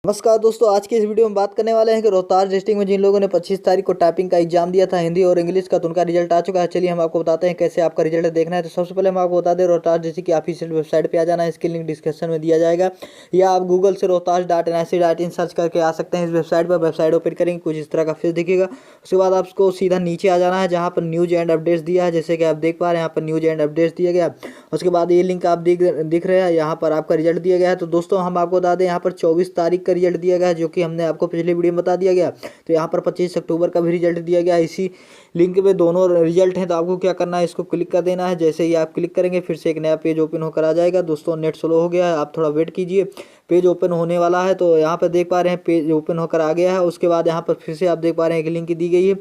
नमस्कार दोस्तों, आज की इस वीडियो में बात करने वाले हैं कि रोहतास डिस्ट्रिक्ट में जिन लोगों ने 25 तारीख को टाइपिंग का एग्जाम दिया था हिंदी और इंग्लिश का, तो उनका रिजल्ट आ चुका है। चलिए हम आपको बताते हैं कैसे आपका रिजल्ट देखना है। तो सबसे पहले हम आपको बता दें, रोहतास डिस्ट्रिक्ट की ऑफिशियल वेबसाइट पे आ जाना है। इसकी लिंक डिस्क्रिप्शन में दिया जाएगा, या आप गूगल से rohtas.nic.in सर्च करके आ सकते हैं इस वेबसाइट पर। वेबसाइट ओपन करेंगे, कुछ इस तरह का फेस दिखेगा। उसके बाद आपको सीधा नीचे आ जाना है जहाँ पर न्यूज एंड अपडेट्स दिया है, जैसे कि आप देख पा रहे हैं यहाँ पर न्यूज एंड अपडेट्स दिया गया। उसके बाद ये लिंक आप दिख रहे हैं, यहाँ पर आपका रिजल्ट दिया गया है। तो दोस्तों हम आपको बता दें, यहाँ पर 24 तारीख का रिजल्ट दिया गया है, जो कि हमने आपको पिछले वीडियो में बता दिया गया। तो यहाँ पर 25 अक्टूबर का भी रिजल्ट दिया गया है। इसी लिंक पे दोनों रिजल्ट हैं। तो आपको क्या करना है, इसको क्लिक कर देना है। जैसे ही आप क्लिक करेंगे फिर से एक नया पेज ओपन होकर आ जाएगा। दोस्तों नेट स्लो हो गया है, आप थोड़ा वेट कीजिए, पेज ओपन होने वाला है। तो यहाँ पर देख पा रहे हैं पेज ओपन होकर आ गया है। उसके बाद यहाँ पर फिर से आप देख पा रहे हैं एक लिंक दी गई है,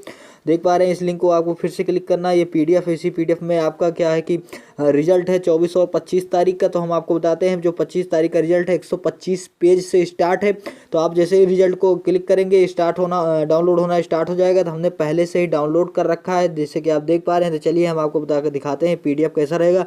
देख पा रहे हैं। इस लिंक को आपको फिर से क्लिक करना है। ये पीडीएफ, इसी पीडीएफ में आपका क्या है कि रिजल्ट है 24 और 25 तारीख का। तो हम आपको बताते हैं, जो 25 तारीख का रिजल्ट है 125 पेज से स्टार्ट है। तो आप जैसे ही रिजल्ट को क्लिक करेंगे, स्टार्ट होना डाउनलोड होना स्टार्ट हो जाएगा। तो हमने पहले से ही डाउनलोड कर रखा है, जैसे कि आप देख पा रहे हैं। तो चलिए हम आपको बताकर दिखाते हैं पीडीएफ कैसा रहेगा।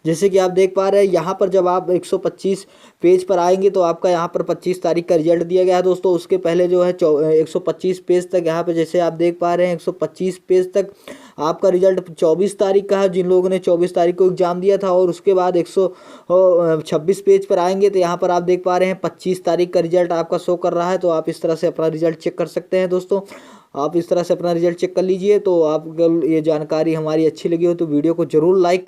जैसे कि आप देख पा रहे हैं, यहाँ पर जब आप 125 पेज पर आएंगे तो आपका यहाँ पर 25 तारीख का रिजल्ट दिया गया है दोस्तों। उसके पहले जो है 125 पेज तक, यहाँ पे जैसे आप देख पा रहे हैं 125 पेज तक आपका रिजल्ट 24 तारीख का है, जिन लोगों ने 24 तारीख को एग्जाम दिया था। और उसके बाद 126 पेज पर आएंगे तो यहाँ पर आप देख पा रहे हैं 25 तारीख का रिजल्ट आपका शो कर रहा है। तो आप इस तरह से अपना रिजल्ट चेक कर सकते हैं दोस्तों। आप इस तरह से अपना रिजल्ट चेक कर लीजिए। तो आप अगर ये जानकारी हमारी अच्छी लगी हो तो वीडियो को जरूर लाइक